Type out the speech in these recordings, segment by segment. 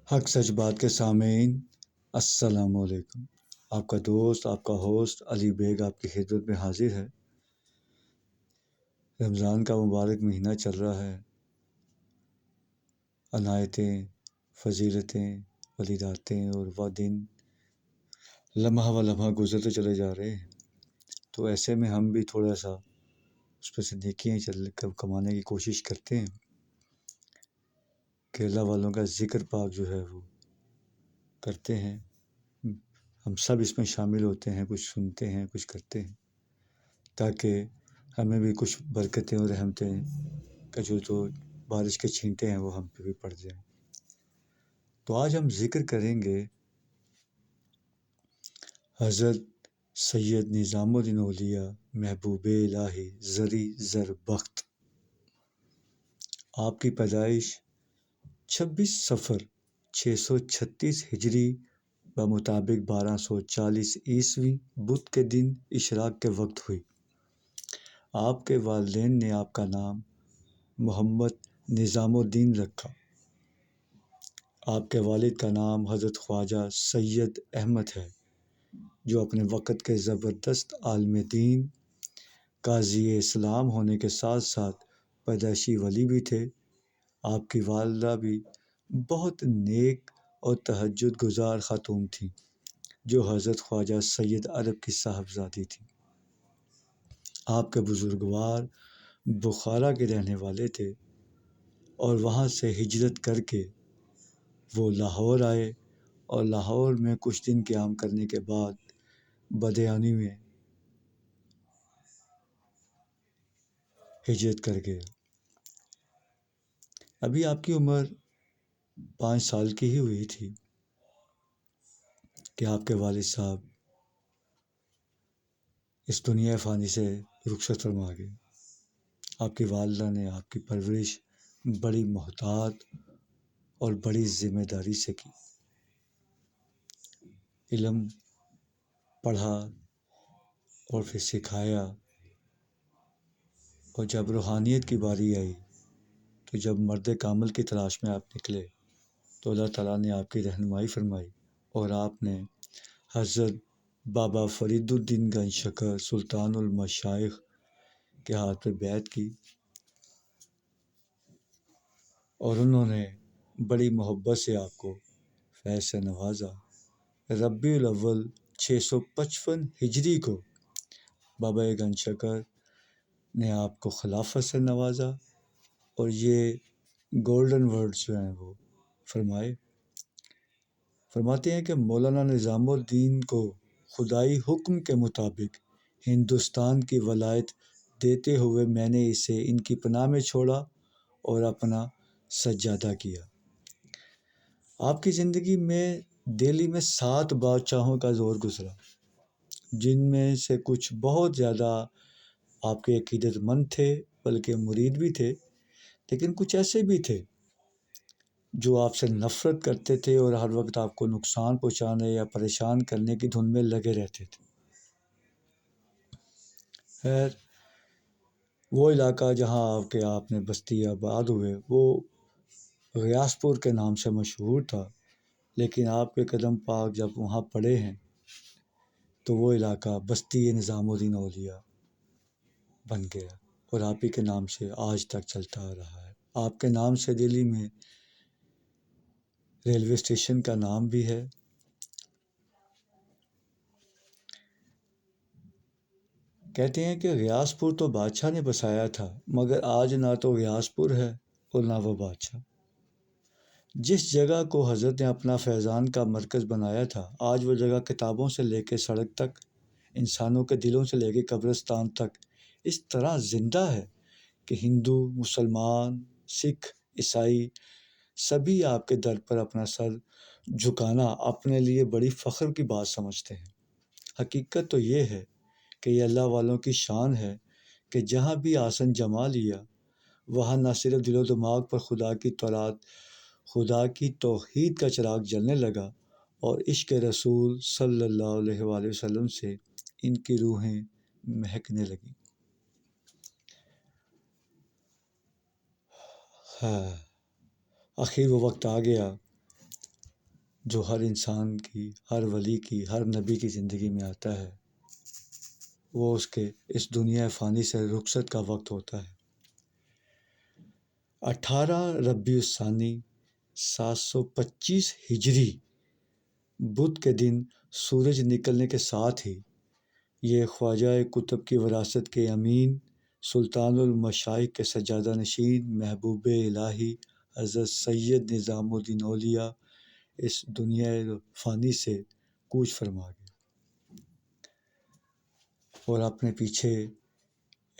حق سچ بات کے سامعین، السلام علیکم۔ آپ کا دوست، آپ کا ہوسٹ علی بیگ آپ کی خدمت میں حاضر ہے۔ رمضان کا مبارک مہینہ چل رہا ہے۔ عنایتیں، فضیلتیں، ولیداتیں اور وہ دن لمحہ و لمحہ گزرتے چلے جا رہے ہیں، تو ایسے میں ہم بھی تھوڑا سا اس پہ سے نیکیاں کمانے کی کوشش کرتے ہیں کہ اللہ والوں کا ذکر پاک جو ہے وہ کرتے ہیں۔ ہم سب اس میں شامل ہوتے ہیں، کچھ سنتے ہیں، کچھ کرتے ہیں، تاکہ ہمیں بھی کچھ برکتیں اور رحمتیں کا جو بارش کے چھینٹے ہیں وہ ہم پہ بھی پڑ جائیں۔ تو آج ہم ذکر کریں گے حضرت سید نظام الدین اولیاء محبوب الہی زری زر بخت۔ آپ کی پیدائش 26 صفر 636 ہجری بمطابق 1240 عیسوی بدھ کے دن اشراق کے وقت ہوئی۔ آپ کے والدین نے آپ کا نام محمد نظام الدین رکھا۔ آپ کے والد کا نام حضرت خواجہ سید احمد ہے، جو اپنے وقت کے زبردست عالم دین، قاضی اسلام ہونے کے ساتھ ساتھ پیدائشی ولی بھی تھے۔ آپ کی والدہ بھی بہت نیک اور تہجد گزار خاتون تھیں، جو حضرت خواجہ سید عرب کی صاحبزادی تھیں۔ آپ کے بزرگوار بخارا کے رہنے والے تھے اور وہاں سے ہجرت کر کے وہ لاہور آئے، اور لاہور میں کچھ دن قیام کرنے کے بعد بدیانی میں ہجرت کر گئے۔ ابھی آپ کی عمر 5 سال کی ہی ہوئی تھی کہ آپ کے والد صاحب اس دنیا فانی سے رخصت فرما گئے۔ آپ کی والدہ نے آپ کی پرورش بڑی محتاط اور بڑی ذمہ داری سے کی۔ علم پڑھا اور پھر سکھایا، اور جب روحانیت کی باری آئی، تو جب مرد کامل کی تلاش میں آپ نکلے، تو اللہ تعالیٰ نے آپ کی رہنمائی فرمائی، اور آپ نے حضرت بابا فرید الدین گنج شکر سلطان المشائخ کے ہاتھ پہ بیعت کی، اور انہوں نے بڑی محبت سے آپ کو فیض سے نوازا۔ ربیع الاول 655 ہجری کو بابا گنج شکر نے آپ کو خلافت سے نوازا، اور یہ گولڈن ورڈز جو ہیں وہ فرماتے ہیں کہ مولانا نظام الدین کو خدائی حکم کے مطابق ہندوستان کی ولایت دیتے ہوئے میں نے اسے ان کی پناہ میں چھوڑا اور اپنا سجادہ کیا۔ آپ کی زندگی میں دہلی میں 7 بادشاہوں کا دور گزرا، جن میں سے کچھ بہت زیادہ آپ کے عقیدت مند تھے، بلکہ مرید بھی تھے، لیکن کچھ ایسے بھی تھے جو آپ سے نفرت کرتے تھے اور ہر وقت آپ کو نقصان پہنچانے یا پریشان کرنے کی دھن میں لگے رہتے تھے۔ خیر، وہ علاقہ جہاں آپ نے بستی آباد ہوئے، وہ غیاث پور کے نام سے مشہور تھا، لیکن آپ کے قدم پاک جب وہاں پڑے ہیں تو وہ علاقہ بستی نظام الدین اولیاء بن گیا، اور آپ ہی کے نام سے آج تک چلتا آ رہا ہے۔ آپ کے نام سے دہلی میں ریلوے اسٹیشن کا نام بھی ہے۔ کہتے ہیں کہ غیاث پور تو بادشاہ نے بسایا تھا، مگر آج نہ تو غیاث پور ہے اور نہ وہ بادشاہ۔ جس جگہ کو حضرت نے اپنا فیضان کا مرکز بنایا تھا، آج وہ جگہ کتابوں سے لے کے سڑک تک، انسانوں کے دلوں سے لے کے قبرستان تک اس طرح زندہ ہے کہ ہندو، مسلمان، سکھ، عیسائی سبھی آپ کے در پر اپنا سر جھکانا اپنے لیے بڑی فخر کی بات سمجھتے ہیں۔ حقیقت تو یہ ہے کہ یہ اللہ والوں کی شان ہے کہ جہاں بھی آسن جما لیا، وہاں نہ صرف دل و دماغ پر خدا کی توحید کا چراغ جلنے لگا، اور عشق رسول صلی اللہ علیہ وآلہ وسلم سے ان کی روحیں مہکنے لگیں۔ آخر وہ وقت آ گیا جو ہر انسان کی، ہر ولی کی، ہر نبی کی زندگی میں آتا ہے، وہ اس کے اس دنیا فانی سے رخصت کا وقت ہوتا ہے۔ 18 ربیع الثانی 725 ہجری بدھ کے دن سورج نکلنے کے ساتھ ہی یہ خواجہ قطب کی وراثت کے امین، سلطان المشائخ کے سجادہ نشین، محبوب الہی حضرت سید نظام الدین اولیاء اس دنیا فانی سے کوچ فرما گئے اور اپنے پیچھے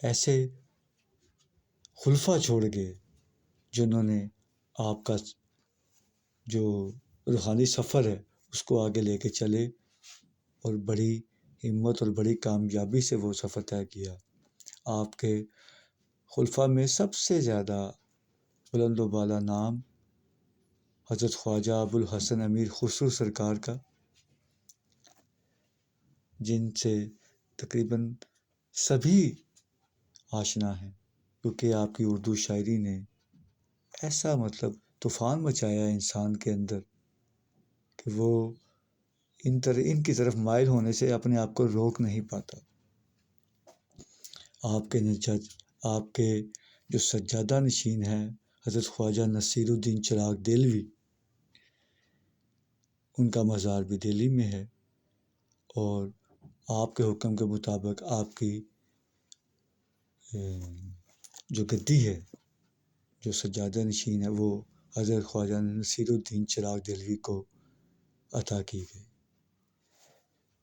ایسے خلفاء چھوڑ گئے جنہوں نے آپ کا جو روحانی سفر ہے اس کو آگے لے کے چلے اور بڑی ہمت اور بڑی کامیابی سے وہ سفر طے کیا۔ آپ کے خلفاء میں سب سے زیادہ بلند و بالا نام حضرت خواجہ ابوالحسن امیر خسرو سرکار کا، جن سے تقریباً سبھی آشنا ہیں، کیونکہ آپ کی اردو شاعری نے ایسا طوفان مچایا انسان کے اندر کہ وہ ان کی طرف مائل ہونے سے اپنے آپ کو روک نہیں پاتا۔ آپ کے جو سجادہ نشین ہیں حضرت خواجہ نصیر الدین چراغ دہلوی، ان کا مزار بھی دہلی میں ہے، اور آپ کے حکم کے مطابق آپ کی جو گدی ہے، جو سجادہ نشین ہے، وہ حضرت خواجہ نصیر الدین چراغ دہلوی کو عطا کی گئی۔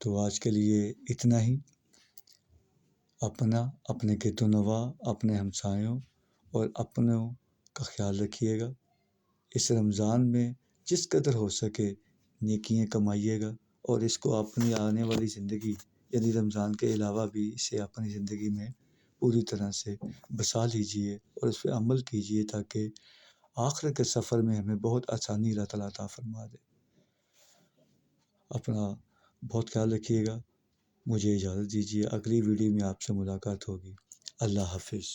تو آج کے لیے اتنا ہی۔ اپنے گرد و نواح، اپنے ہمسایوں اور اپنوں کا خیال رکھیے گا۔ اس رمضان میں جس قدر ہو سکے نیکیاں کمائیے گا، اور اس کو اپنی آنے والی زندگی یعنی رمضان کے علاوہ بھی اسے اپنی زندگی میں پوری طرح سے بسا لیجیے اور اس پہ عمل کیجیے، تاکہ آخرت کے سفر میں ہمیں بہت آسانی اللہ تعالیٰ عطا فرما دے۔ اپنا بہت خیال رکھیے گا۔ مجھے اجازت دیجیے، اگلی ویڈیو میں آپ سے ملاقات ہوگی۔ اللہ حافظ۔